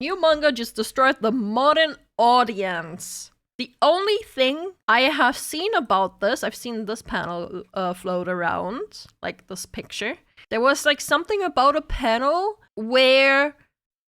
New manga just destroyed the modern audience. The only thing I have seen about this, I've seen this panel float around, like this picture. There was like something about a panel where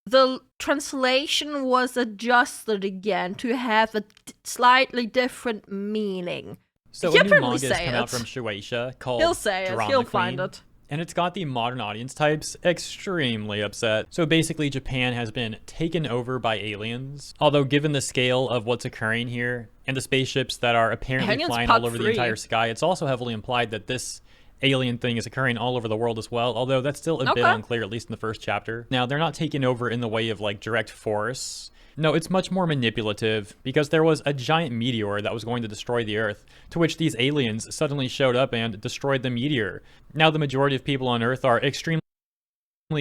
the translation was adjusted again to have a slightly different meaning. So a new manga has come out from Shueisha called He'll say it. He'll find it. And it's got the modern audience types extremely upset. So basically Japan has been taken over by aliens. Although given the scale of what's occurring here and the spaceships that are apparently flying all over the entire sky, it's also heavily implied that this alien thing is occurring all over the world as well, although that's still a bit unclear, at least in the first chapter. Now, they're not taking over in the way of like direct force. No, it's much more manipulative because there was a giant meteor that was going to destroy the Earth, to which these aliens suddenly showed up and destroyed the meteor. Now the majority of people on Earth are extremely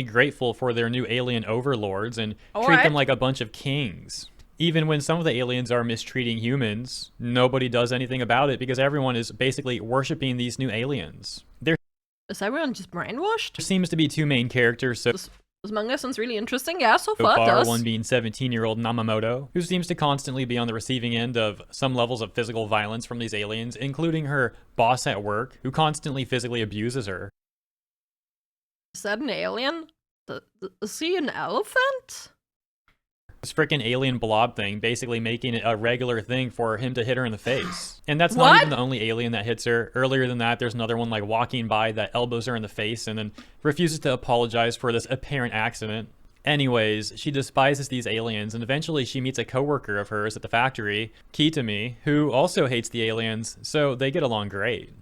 grateful for their new alien overlords and treat them like a bunch of kings. Even when some of the aliens are mistreating humans, nobody does anything about it because everyone is basically worshipping these new aliens. Is everyone just brainwashed? There seems to be two main characters, so this manga sounds really interesting. Yeah, so far it does. One being 17-year-old Namamoto, who seems to constantly be on the receiving end of some levels of physical violence from these aliens, including her boss at work, who constantly physically abuses her. Is that an alien? Is he an elephant? This freaking alien blob thing, basically making it a regular thing for him to hit her in the face. And that's not even the only alien that hits her. Earlier than that, there's another one like walking by that elbows her in the face and then refuses to apologize for this apparent accident. Anyways, she despises these aliens, and eventually she meets a coworker of hers at the factory, Kitami, who also hates the aliens, so they get along great.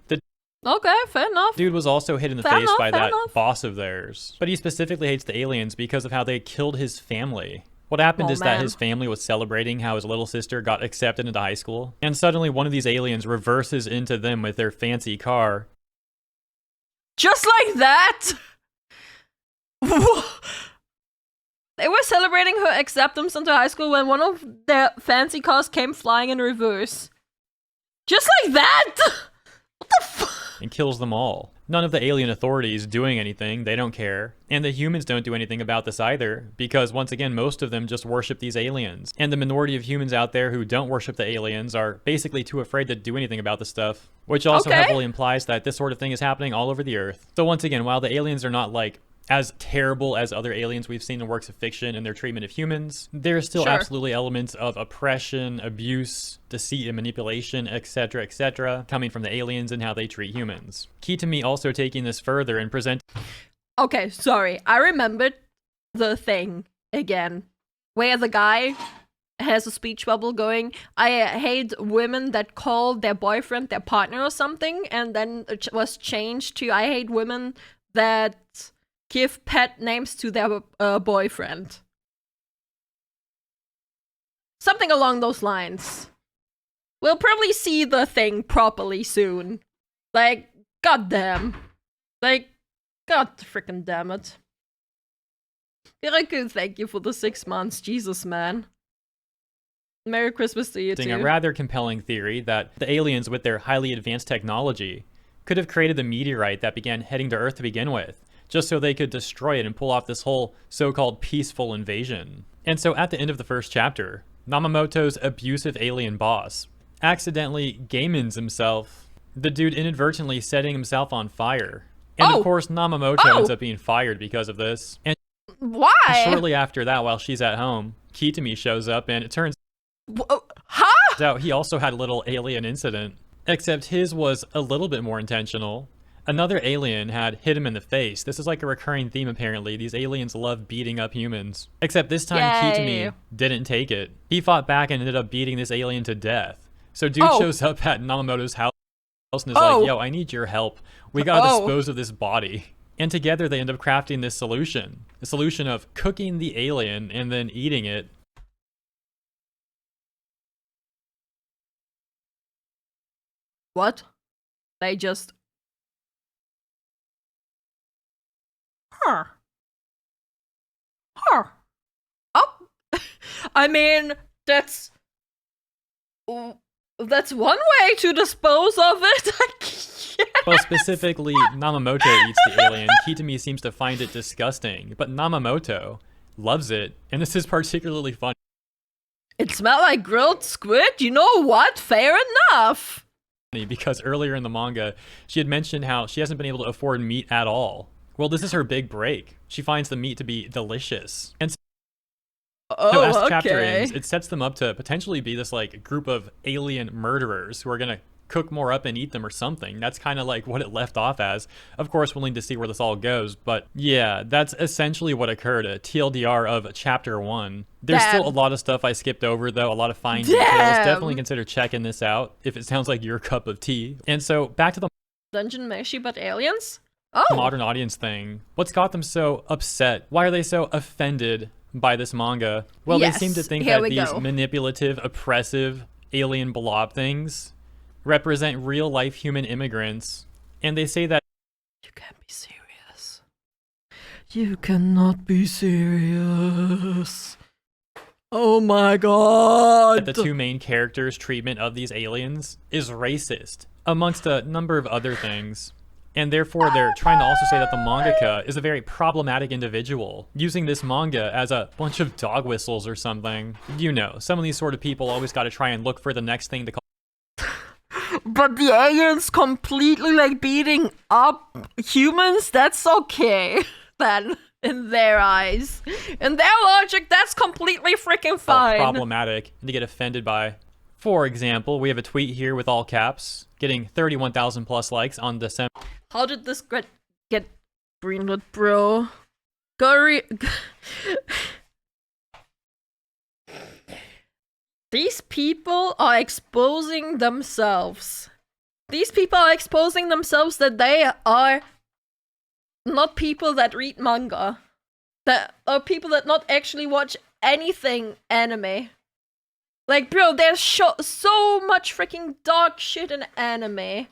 Okay, fair enough. Dude was also hit in the face by that boss of theirs. But he specifically hates the aliens because of how they killed his family. What happened is that his family was celebrating how his little sister got accepted into high school, and suddenly one of these aliens reverses into them with their fancy car. Just like that? They were celebrating her acceptance into high school when one of their fancy cars came flying in reverse. Just like that? What the fuck? And kills them all. None of the alien authorities doing anything, they don't care. And the humans don't do anything about this either, because once again, most of them just worship these aliens. And the minority of humans out there who don't worship the aliens are basically too afraid to do anything about the stuff, which also heavily implies that this sort of thing is happening all over the Earth. So once again, while the aliens are not like as terrible as other aliens we've seen in works of fiction and their treatment of humans, there's still absolutely elements of oppression, abuse, deceit and manipulation, etc., coming from the aliens and how they treat humans. Kitami also taking this further and present. Okay, sorry. I remembered the thing again, where the guy has a speech bubble going, I hate women that call their boyfriend their partner or something, and then it was changed to I hate women that give pet names to their boyfriend. Something along those lines. We'll probably see the thing properly soon. Like, goddamn. Like, god freaking damn it. Hiraku, thank you for the 6 months. Jesus, man. Merry Christmas to you too. A rather compelling theory that the aliens with their highly advanced technology could have created the meteorite that began heading to Earth to begin with, just so they could destroy it and pull off this whole so-called peaceful invasion. And so at the end of the first chapter, Namamoto's abusive alien boss accidentally gamins himself, the dude inadvertently setting himself on fire. And of course Namamoto ends up being fired because of this. And why? Shortly after that, while she's at home, Kitami shows up and it turns out he also had a little alien incident, except his was a little bit more intentional. Another alien had hit him in the face. This is like a recurring theme apparently. These aliens love beating up humans. Except this time Kitami didn't take it. He fought back and ended up beating this alien to death. So dude shows up at Namamoto's house and is like, yo, I need your help. We gotta dispose of this body. And together they end up crafting this solution. The solution of cooking the alien and then eating it. What? They just... Huh. Oh, I mean, that's one way to dispose of it, I guess. Well, specifically, Namamoto eats the alien. Kitami seems to find it disgusting, but Namamoto loves it, and this is particularly funny. It smelled like grilled squid? You know what? Fair enough. Because earlier in the manga, she had mentioned how she hasn't been able to afford meat at all. Well, this is her big break. She finds the meat to be delicious. And so as the chapter ends, it sets them up to potentially be this like group of alien murderers who are gonna cook more up and eat them or something. That's kind of like what it left off as. Of course, willing to see where this all goes, but yeah, that's essentially what occurred. A TLDR of chapter 1. There's still a lot of stuff I skipped over though, a lot of fine details. Definitely consider checking this out if it sounds like your cup of tea. And so back to the Dungeon Meshi but aliens? modern audience thing. What's got them so upset? Why are they so offended by this manga? Well, they seem to think that these manipulative, oppressive, alien blob things represent real-life human immigrants, and they say that you can't be serious. You cannot be serious. Oh my god! The two main characters' treatment of these aliens is racist, amongst a number of other things. And therefore, they're trying to also say that the mangaka is a very problematic individual, using this manga as a bunch of dog whistles or something. You know, some of these sort of people always got to try and look for the next thing to call. But the aliens completely like beating up humans, that's okay then, in their eyes. In their logic, that's completely freaking fine. Problematic and to get offended by. For example, we have a tweet here with all caps, getting 31,000 plus likes on December. How did this get greenlit, bro? These people are exposing themselves. These people are exposing themselves that they are not people that read manga. That are people that not actually watch anything anime. Like, bro, there's so much freaking dog shit in anime.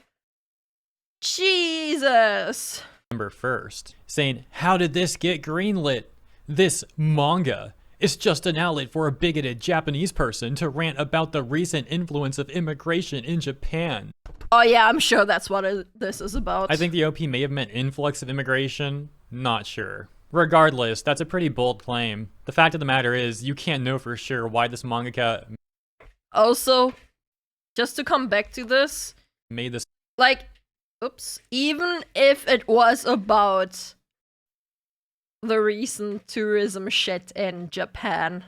Jesus. December 1st, saying, how did this get greenlit? This manga is just an outlet for a bigoted Japanese person to rant about the recent influence of immigration in Japan. Oh yeah, I'm sure that's what this is about. I think the OP may have meant influx of immigration. Not sure. Regardless, that's a pretty bold claim. The fact of the matter is, you can't know for sure why this mangaka... Also, just to come back to this... made this... Like, oops. Even if it was about the recent tourism shit in Japan.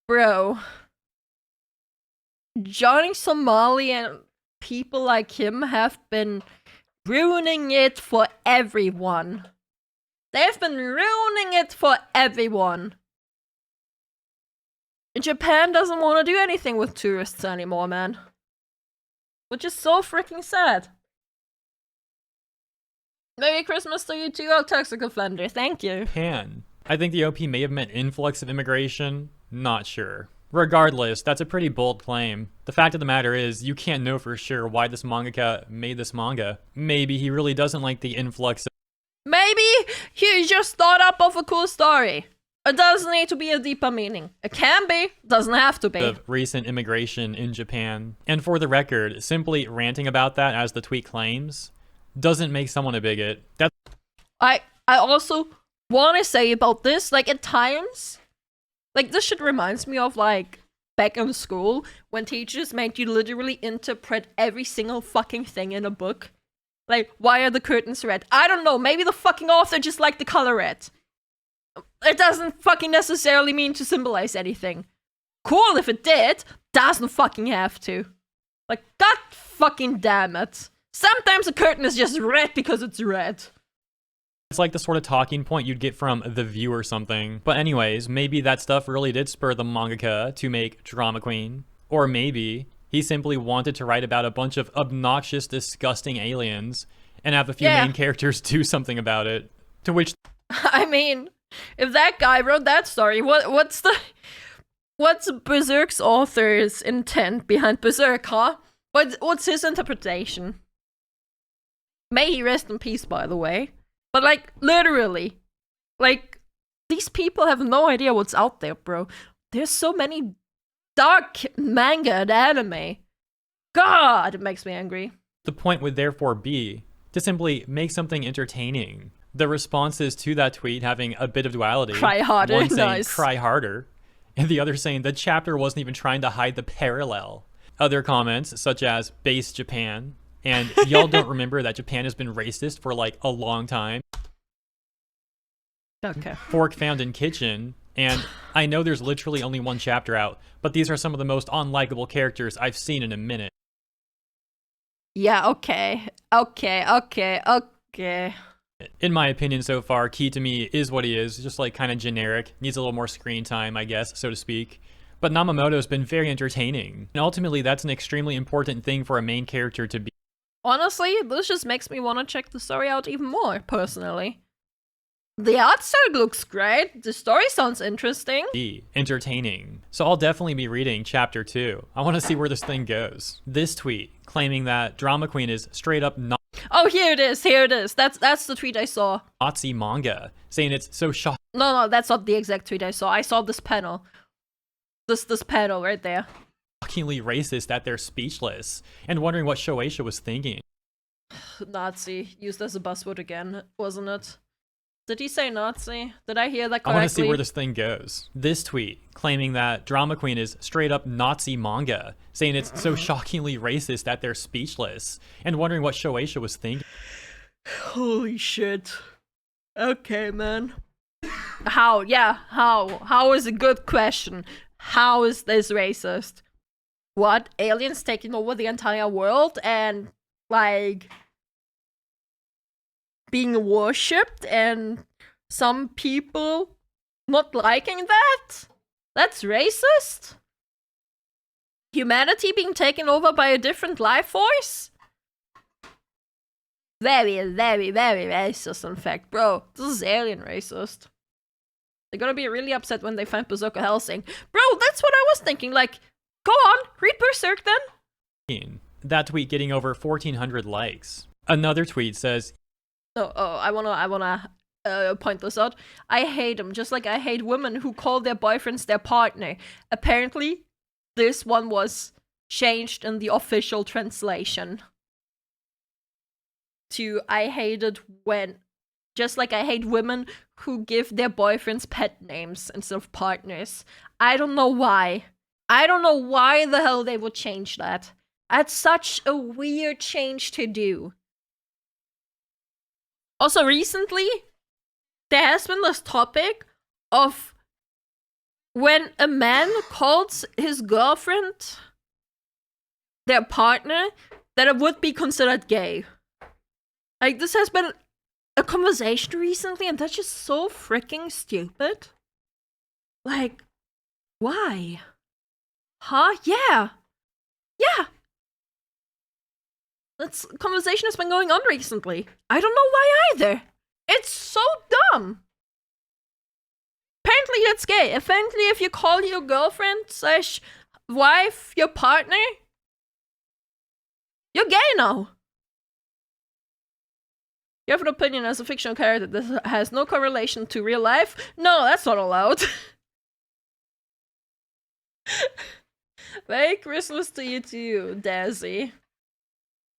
Bro. Johnny Somali and people like him have been ruining it for everyone. They've been ruining it for everyone. Japan doesn't want to do anything with tourists anymore, man. Which is so freaking sad. Merry Christmas to you too, Toxic Offender. Thank you. Japan. I think the OP may have meant influx of immigration. Not sure. Regardless, that's a pretty bold claim. The fact of the matter is, you can't know for sure why this mangaka made this manga. Maybe he really doesn't like the influx of... Maybe he just thought up of a cool story. It doesn't need to be a deeper meaning. It can be, doesn't have to be. Of recent immigration in Japan. And for the record, simply ranting about that, as the tweet claims, doesn't make someone a bigot. That's... I also want to say about this, like, at times, like, this shit reminds me of, like, back in school, when teachers made you literally interpret every single fucking thing in a book. Like, why are the curtains red? I don't know, maybe the fucking author just liked the color red. It doesn't fucking necessarily mean to symbolize anything. Cool if it did, doesn't fucking have to. Like, god fucking damn it. Sometimes a curtain is just red because it's red. It's like the sort of talking point you'd get from The View or something. But anyways, maybe that stuff really did spur the mangaka to make Drama Queen. Or maybe he simply wanted to write about a bunch of obnoxious, disgusting aliens and have a few main characters do something about it. To which... I mean, if that guy wrote that story, what's Berserk's author's intent behind Berserk, huh? What's his interpretation? May he rest in peace, by the way. But, like, literally, like, these people have no idea what's out there, bro. There's so many dark manga and anime. God, it makes me angry. The point would therefore be to simply make something entertaining. The responses to that tweet having a bit of duality. Cry harder, one saying nice. cry harder, and the other saying the chapter wasn't even trying to hide the parallel. Other comments such as base Japan, and y'all don't remember that Japan has been racist for like a long time. Okay. Fork found in kitchen, and I know there's literally only one chapter out, but these are some of the most unlikable characters I've seen in a minute. Yeah, okay. In my opinion so far, Key to me is what he is, just like kind of generic, needs a little more screen time, I guess, so to speak. But Namamoto's been very entertaining, and ultimately that's an extremely important thing for a main character to be. Honestly, this just makes me want to check the story out even more, personally. The art style looks great, the story sounds interesting. Entertaining. So I'll definitely be reading chapter 2. I want to see where this thing goes. This tweet, claiming that Drama Queen is straight up Oh, here it is. That's the tweet I saw. Nazi manga, saying it's so shocking. No, that's not the exact tweet I saw. I saw this panel. This panel right there. Shockingly racist that they're speechless, and wondering what Shueisha was thinking. Nazi, used as a buzzword again, wasn't it? Did he say Nazi? Did I hear that correctly? I want to see where this thing goes. This tweet, claiming that Drama Queen is straight up Nazi manga, saying it's so shockingly racist that they're speechless, and wondering what Shueisha was thinking. Holy shit. Okay, man. How? Yeah, how? How is a good question. How is this racist? What? Aliens taking over the entire world and, like, being worshipped and some people not liking that? That's racist? Humanity being taken over by a different life force? Very, very, very racist, in fact. Bro, this is alien racist. They're gonna be really upset when they find Berserker Hellsing. Bro, that's what I was thinking. Like, go on, read Berserk then. That tweet getting over 1,400 likes. Another tweet says, I wanna point this out. I hate them, just like I hate women who call their boyfriends their partner. Apparently, this one was changed in the official translation to I hate it when, just like I hate women who give their boyfriends pet names instead of partners. I don't know why. I don't know why the hell they would change that. That's such a weird change to do. Also, recently, there has been this topic of when a man calls his girlfriend their partner, that it would be considered gay. Like, this has been a conversation recently, and that's just so freaking stupid. Like, why? Huh? Yeah. This conversation has been going on recently. I don't know why either. It's so dumb. Apparently that's gay. Apparently if you call your girlfriend / wife your partner, you're gay now. You have an opinion as a fictional character that has no correlation to real life? No, that's not allowed. Merry Christmas to you too, Dazzy.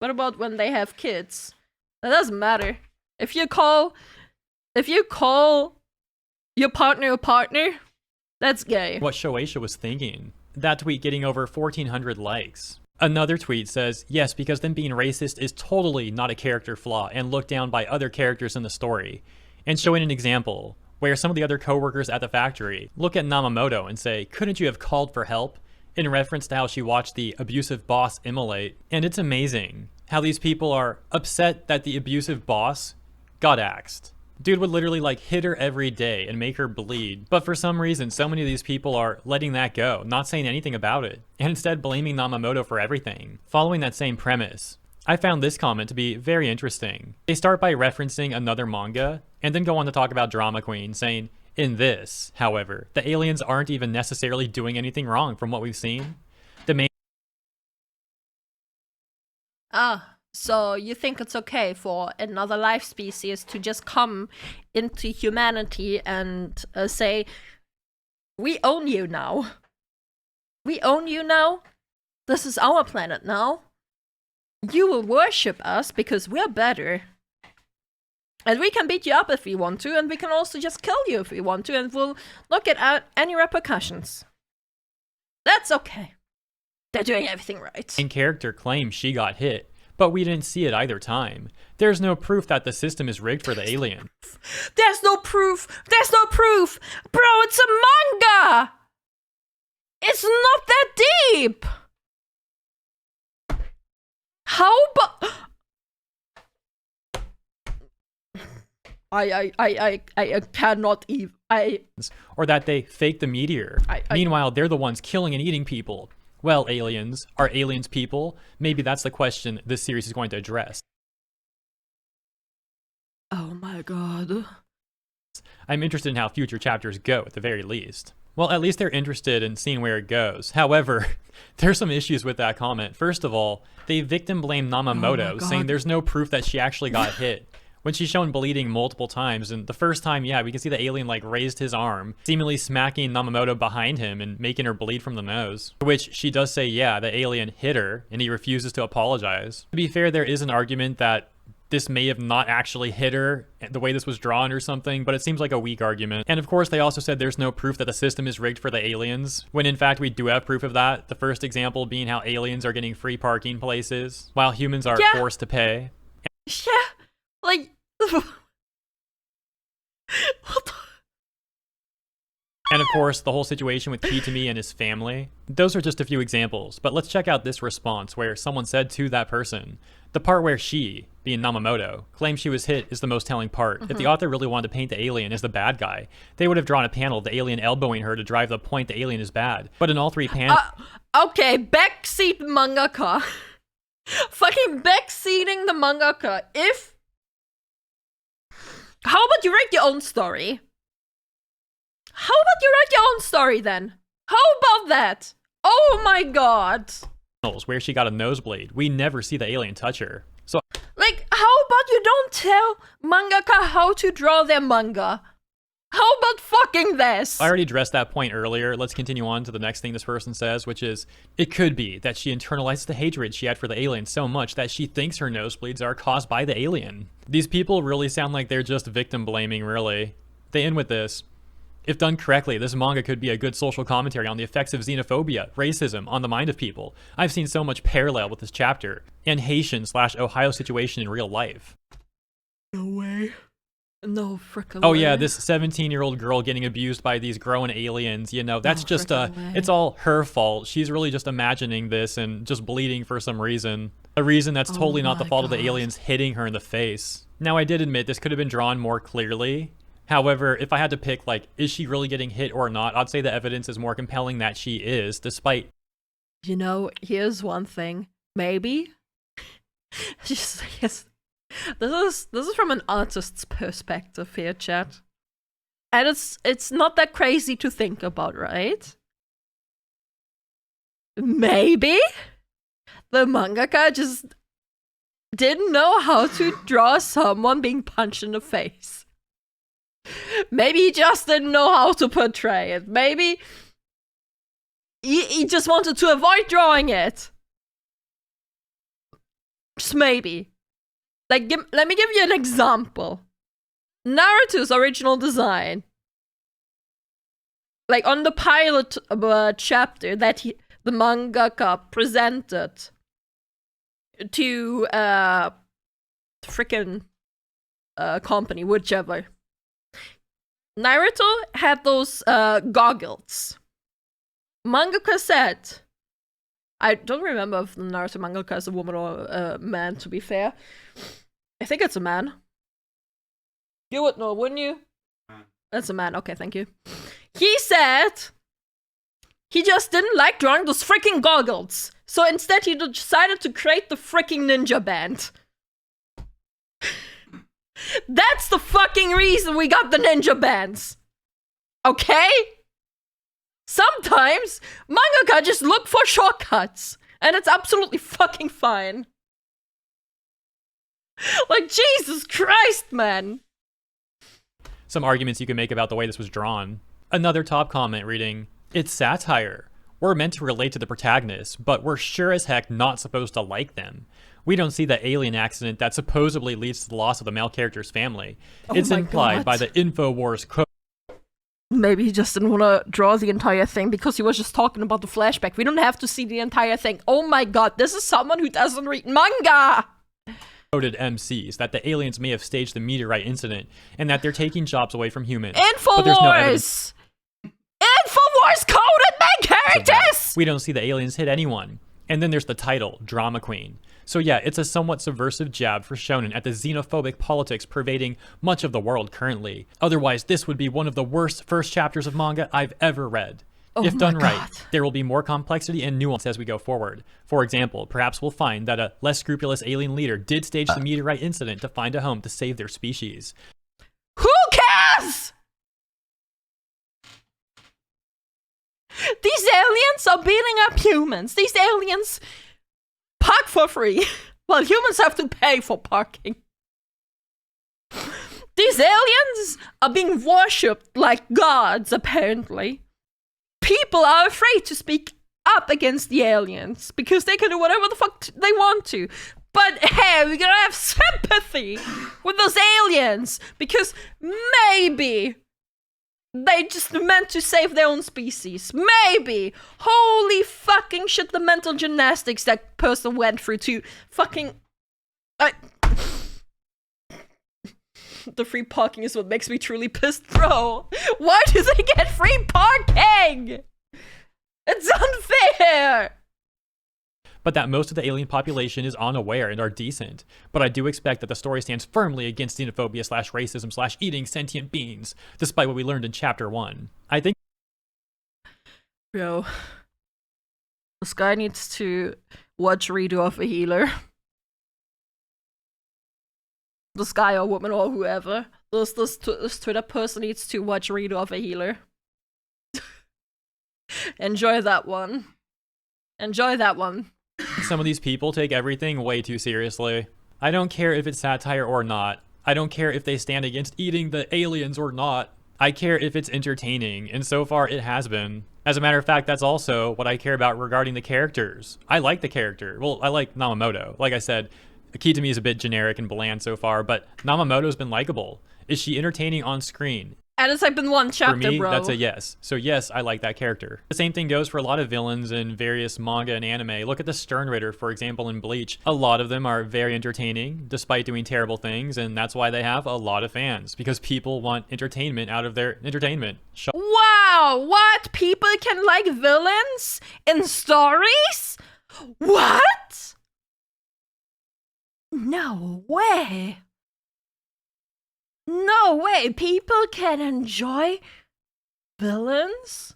What about when they have kids? That doesn't matter. If you call your partner a partner, that's gay. What Shueisha was thinking. That tweet getting over 1,400 likes. Another tweet says, yes, because them being racist is totally not a character flaw and looked down by other characters in the story. And showing an example where some of the other co-workers at the factory look at Namamoto and say, couldn't you have called for help? In reference to how she watched the abusive boss immolate. And it's amazing how these people are upset that the abusive boss got axed. Dude would literally like hit her every day and make her bleed. But for some reason, so many of these people are letting that go, not saying anything about it, and instead blaming Namamoto for everything. Following that same premise, I found this comment to be very interesting. They start by referencing another manga, and then go on to talk about Drama Queen, saying, in this, however, the aliens aren't even necessarily doing anything wrong from what we've seen. The main so you think it's okay for another life species to just come into humanity and say, we own you now. We own you now. This is our planet now. You will worship us because we're better. And we can beat you up if we want to, and we can also just kill you if we want to, and we'll not get any repercussions. That's okay. They're doing everything right. In character claims she got hit, but we didn't see it either time. There's no proof that the system is rigged for the alien. There's no proof! There's no proof! Bro, it's a manga! It's not that deep! How about... I cannot even... Or that they faked the meteor. Meanwhile, they're the ones killing and eating people. Well, aliens. Are aliens people? Maybe that's the question this series is going to address. Oh my god. I'm interested in how future chapters go, at the very least. Well, at least they're interested in seeing where it goes. However, there's some issues with that comment. First of all, they victim blame Namamoto, saying there's no proof that she actually got hit. When she's shown bleeding multiple times, and the first time, yeah, we can see the alien like raised his arm, seemingly smacking Namamoto behind him and making her bleed from the nose. To which she does say, yeah, the alien hit her, and he refuses to apologize. To be fair, there is an argument that this may have not actually hit her the way this was drawn or something, but it seems like a weak argument. And of course, they also said there's no proof that the system is rigged for the aliens, when in fact we do have proof of that. The first example being how aliens are getting free parking places, while humans are forced to pay. Yeah, like... what the... And of course, the whole situation with Kitami and his family. Those are just a few examples, but let's check out this response where someone said to that person, the part where she, being Namamoto, claims she was hit is the most telling part. If the author really wanted to paint the alien as the bad guy, they would have drawn a panel of the alien elbowing her to drive the point the alien is bad. But in all three panels... okay, backseat mangaka. Fucking backseating the mangaka. How about you write your own story? How about you write your own story then? How about that? Oh my god. Where she got a nosebleed. We never see the alien touch her. So, like, how about you don't tell mangaka how to draw their manga? How about fucking this? I already addressed that point earlier. Let's continue on to the next thing this person says, which is, it could be that she internalized the hatred she had for the alien so much that she thinks her nosebleeds are caused by the alien. These people really sound like they're just victim blaming, really. They end with this. If done correctly, this manga could be a good social commentary on the effects of xenophobia, racism, on the mind of people. I've seen so much parallel with this chapter, and Haitian/Ohio situation in real life. No way. No frickin' Oh way. yeah, this 17-year-old girl getting abused by these grown aliens, you know, that's just it's all her fault. She's really just imagining this and just bleeding for some reason. A reason that's totally not the fault of the aliens hitting her in the face. Now, I did admit this could have been drawn more clearly. However, if I had to pick, like, is she really getting hit or not, I'd say the evidence is more compelling that she is, despite... You know, here's one thing. Maybe. Just, yes. This is from an artist's perspective here, chat. And it's not that crazy to think about, right? Maybe the mangaka just didn't know how to draw someone being punched in the face. Maybe he just didn't know how to portray it. Maybe he just wanted to avoid drawing it. Just maybe. Like, let me give you an example. Naruto's original design. Like, on the pilot chapter that the mangaka presented to frickin' company, whichever. Naruto had those goggles. Mangaka said, I don't remember if the Naruto mangaka is a woman or a man, to be fair. I think it's a man. You would know, wouldn't you? That's a man. Okay, thank you. He said he just didn't like drawing those freaking goggles. So instead he decided to create the freaking ninja band. That's the fucking reason we got the ninja bands. Okay? Sometimes mangaka just look for shortcuts. And it's absolutely fucking fine. Like, Jesus Christ, man. Some arguments you can make about the way this was drawn. Another top comment reading, it's satire. We're meant to relate to the protagonists, but we're sure as heck not supposed to like them. We don't see the alien accident that supposedly leads to the loss of the male character's family. It's implied by the InfoWars quote. Maybe he just didn't want to draw the entire thing because he was just talking about the flashback. We don't have to see the entire thing. Oh my god, this is someone who doesn't read manga! Quoted MCs that the aliens may have staged the meteorite incident and that they're taking jobs away from humans. InfoWars! But there's no evidence. InfoWars coded main characters! We don't see the aliens hit anyone. And then there's the title, Drama Queen. So yeah, it's a somewhat subversive jab for shonen at the xenophobic politics pervading much of the world currently. Otherwise, this would be one of the worst first chapters of manga I've ever read. If done right, there will be more complexity and nuance as we go forward. For example, perhaps we'll find that a less scrupulous alien leader did stage the meteorite incident to find a home to save their species. Who cares? These aliens are beating up humans. These aliens park for free, while humans have to pay for parking. These aliens are being worshipped like gods, apparently. People are afraid to speak up against the aliens because they can do whatever the fuck they want to. But hey, we're gonna have sympathy with those aliens because maybe they just meant to save their own species. Maybe. Holy fucking shit, the mental gymnastics that person went through to fucking... The free parking is what makes me truly pissed, bro. Why do they get free parking? It's unfair! But that most of the alien population is unaware and are decent. But I do expect that the story stands firmly against xenophobia / racism / eating sentient beings, despite what we learned in chapter 1. I think... Bro. This guy needs to watch Redo of a Healer. This guy or woman or whoever. This Twitter person needs to watch Redo of a Healer. Enjoy that one. Enjoy that one. Some of these people take everything way too seriously. I don't care if it's satire or not. I don't care if they stand against eating the aliens or not. I care if it's entertaining, and so far it has been. As a matter of fact, that's also what I care about regarding the characters. I like the character. Well, I like Namamoto. Like I said, Akitami is a bit generic and bland so far, but Namamoto's been likable. Is she entertaining on screen? And it's like been one chapter, for me, bro. That's a yes. So yes, I like that character. The same thing goes for a lot of villains in various manga and anime. Look at the Stern Ritter, for example, in Bleach. A lot of them are very entertaining, despite doing terrible things, and that's why they have a lot of fans, because people want entertainment out of their entertainment. Wow, what? People can like villains in stories? What? No way. No way, people can enjoy villains?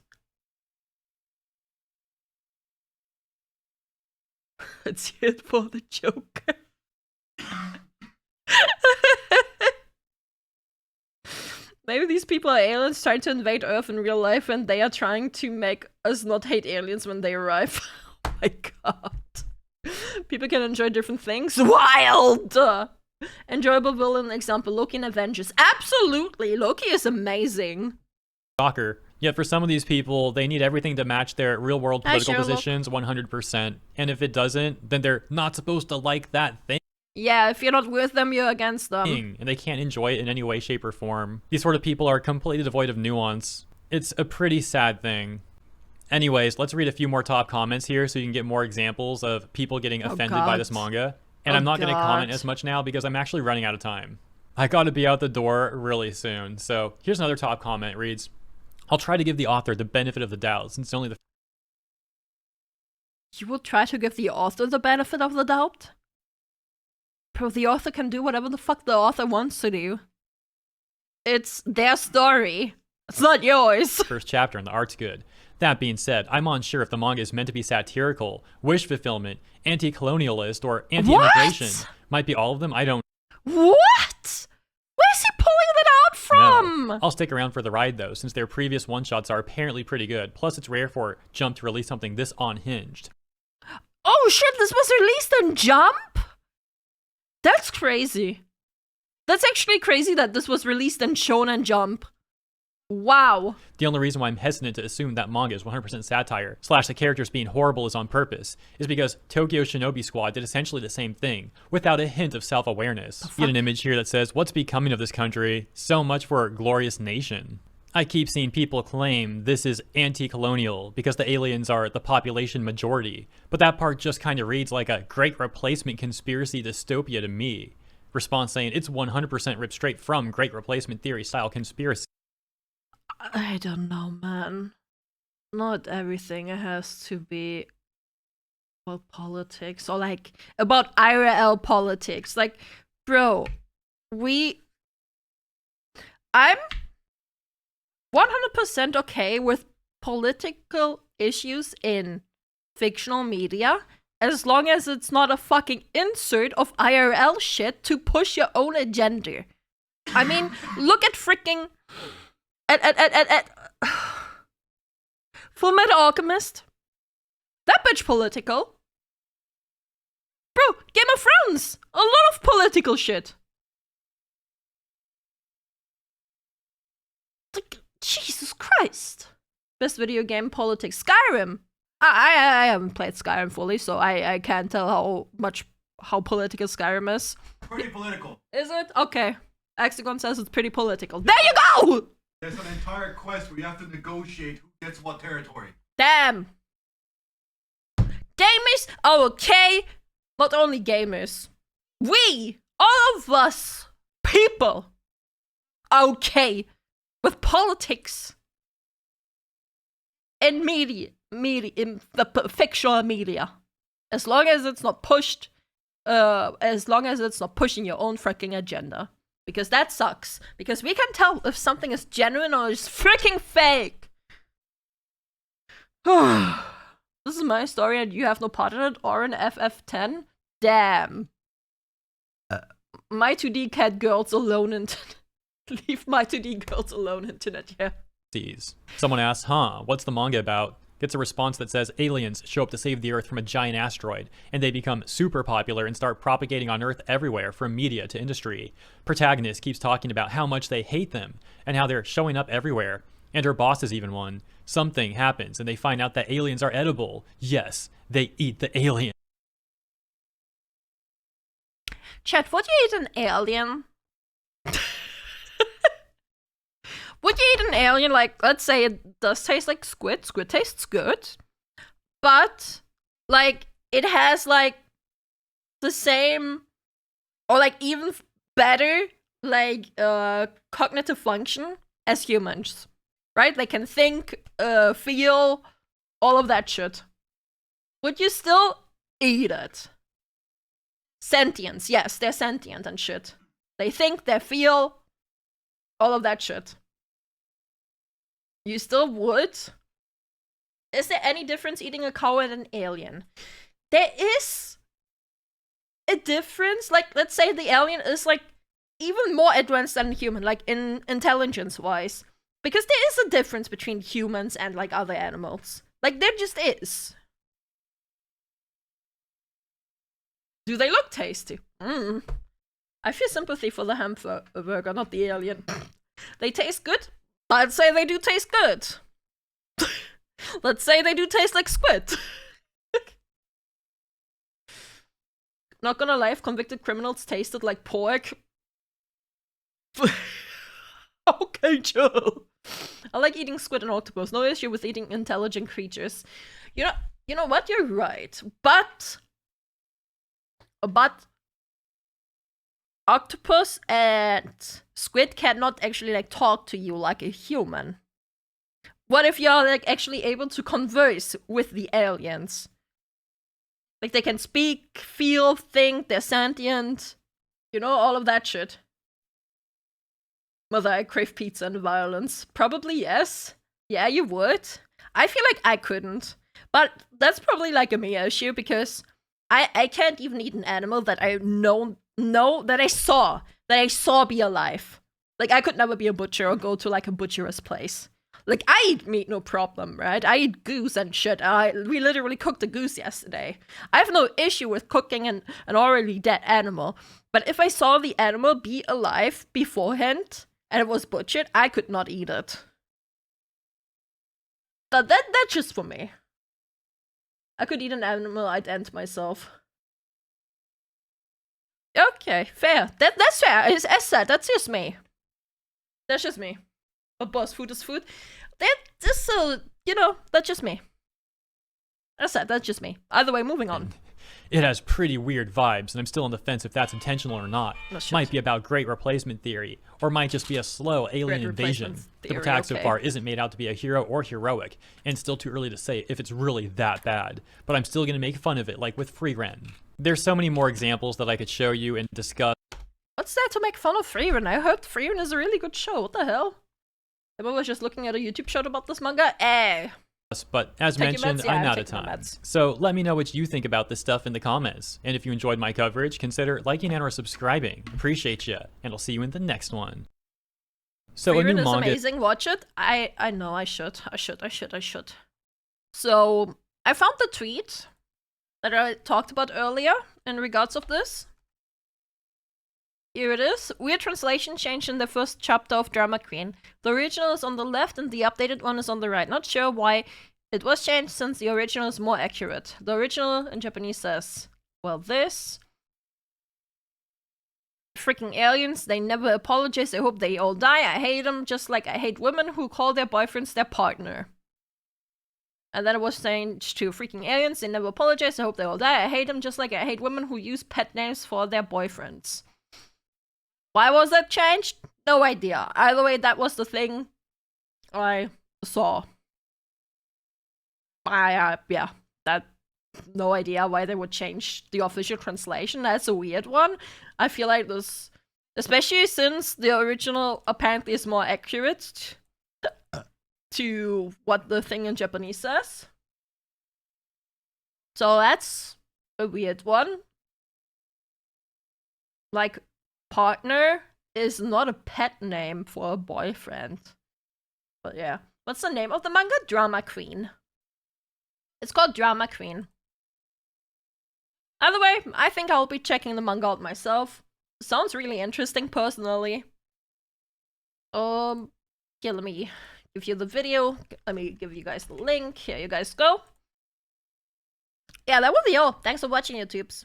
Let's hear it for the Joker. Maybe these people are aliens trying to invade Earth in real life and they are trying to make us not hate aliens when they arrive. Oh my god. People can enjoy different things. Wild! Enjoyable villain example, Loki in Avengers. Absolutely, Loki is amazing. Shocker. Yet for some of these people, they need everything to match their real-world political positions 100%. And if it doesn't, then they're not supposed to like that thing. Yeah, if you're not with them, you're against them. And they can't enjoy it in any way, shape, or form. These sort of people are completely devoid of nuance. It's a pretty sad thing. Anyways, let's read a few more top comments here so you can get more examples of people getting offended by this manga. And I'm not going to comment as much now because I'm actually running out of time. I got to be out the door really soon. So here's another top comment. It reads, I'll try to give the author the benefit of the doubt since it's only the... You will try to give the author the benefit of the doubt? Bro, the author can do whatever the fuck the author wants to do. It's their story. It's not yours. First chapter and the art's good. That being said, I'm unsure if the manga is meant to be satirical, wish fulfillment, anti-colonialist, or anti-immigration. Might be all of them, I don't... What? Where's he pulling that out from? No. I'll stick around for the ride though, since their previous one-shots are apparently pretty good. Plus, it's rare for Jump to release something this unhinged. Oh shit, this was released on Jump? That's crazy. That's actually crazy that this was released in Shonen Jump. Wow. The only reason why I'm hesitant to assume that manga is 100% satire, / the characters being horrible is on purpose, is because Tokyo Shinobi Squad did essentially the same thing, without a hint of self-awareness. You get an image here that says, what's becoming of this country? So much for a glorious nation. I keep seeing people claim this is anti-colonial because the aliens are the population majority, but that part just kind of reads like a Great Replacement conspiracy dystopia to me. Response saying it's 100% ripped straight from Great Replacement theory style conspiracy. I don't know, man. Not everything has to be about politics or like about IRL politics. Like, bro, I'm 100% okay with political issues in fictional media as long as it's not a fucking insert of IRL shit to push your own agenda. I mean, look at freaking Full Metal Alchemist. That bitch political. Bro, Game of Thrones. A lot of political shit. Like, Jesus Christ. Best video game politics. Skyrim. I haven't played Skyrim fully, so I can't tell how political Skyrim is. Pretty political. Is it? Okay. Hexagon says it's pretty political. There you go! There's an entire quest where you have to negotiate who gets what territory. Damn. Gamers are okay. Not only gamers. We, all of us, people, are okay with politics in in the fictional media. As long as it's not pushed, as long as it's not pushing your own freaking agenda. Because that sucks. Because we can tell if something is genuine or is freaking fake. This is my story and you have no part in it, or an FF10? Damn. My 2D cat girls alone internet. Leave my 2D girls alone internet, yeah. Someone asks, what's the manga about? Gets a response that says aliens show up to save the Earth from a giant asteroid, and they become super popular and start propagating on Earth everywhere, from media to industry. Protagonist keeps talking about how much they hate them, and how they're showing up everywhere. And her boss is even one. Something happens, and they find out that aliens are edible. Yes, they eat the alien. Chat, would you eat an alien? Would you eat an alien? Like, let's say it does taste like squid. Squid tastes good. But, like, it has, like, the same, or, like, even better, like, cognitive function as humans. Right? They can think, feel, all of that shit. Would you still eat it? Sentience. Yes, they're sentient and shit. They think, they feel, all of that shit. You still would? Is there any difference eating a cow and an alien? There is a difference. Like, let's say the alien is, like, even more advanced than a human, like, in intelligence-wise. Because there is a difference between humans and, like, other animals. Like, there just is. Do they look tasty? I feel sympathy for the hamburger, not the alien. They taste good? I'd say they do taste good. Let's say they do taste like squid. Not gonna lie, if convicted criminals tasted like pork. Okay, chill. I like eating squid and octopus. No issue with eating intelligent creatures. You know what? You're right. But octopus and squid cannot actually, like, talk to you like a human. What if you're, like, actually able to converse with the aliens? Like, they can speak, feel, think, they're sentient. You know, all of that shit. Whether I crave pizza and violence? Probably yes. Yeah, you would. I feel like I couldn't. But that's probably, like, a me issue, because I can't even eat an animal that I know that I saw be alive. Like, I could never be a butcher or go to, like, a butcher's place. Like, I eat meat, no problem, right? I eat goose and shit. We literally cooked a goose yesterday. I have no issue with cooking an already dead animal. But if I saw the animal be alive beforehand and it was butchered, I could not eat it. That's just for me. I could eat an animal, I'd end myself. Okay, fair. That's fair. As said, that's just me. That's just me. But boss, food is food. That's you know, that's just me. As said, that's just me. Either way, moving on. It has pretty weird vibes, and I'm still on the fence if that's intentional or not. Might be about great replacement theory, or might just be a slow alien invasion. The protagonist so far isn't made out to be a hero or heroic, and it's still too early to say if it's really that bad. But I'm still gonna make fun of it, like with Free Ren. There's so many more examples that I could show you and discuss. What's there to make fun of Free Ren? I heard Free Ren is a really good show. What the hell? I was just looking at a YouTube show about this manga. But as mentioned, I'm out of time. So let me know what you think about this stuff in the comments. And if you enjoyed my coverage, consider liking and or subscribing. Appreciate ya. And I'll see you in the next one. So Free a new Ren is manga. amazing. Watch it. I know I should. So I found the tweet that I talked about earlier in regards of this. Here it is. Weird translation change in the first chapter of Drama Queen. The original is on the left and the updated one is on the right. Not sure why it was changed since the original is more accurate. The original in Japanese says, well, this. Freaking aliens, they never apologize. I hope they all die. I hate them just like I hate women who call their boyfriends their partner. And then it was changed to freaking aliens, they never apologize. I hope they all die. I hate them just like I hate women who use pet names for their boyfriends. Why was that changed? No idea. Either way, that was the thing I saw. Yeah, no idea why they would change the official translation. That's a weird one. I feel like this, especially since the original apparently is more accurate to what the thing in Japanese says. So that's a weird one. Like, partner is not a pet name for a boyfriend. But yeah. What's the name of the manga? Drama Queen. It's called Drama Queen. Either way, I think I'll be checking the manga out myself. Sounds really interesting, personally. Yeah, let me give you the video. Let me give you guys the link. Here you guys go. Yeah, that will be all. Thanks for watching, YouTubes.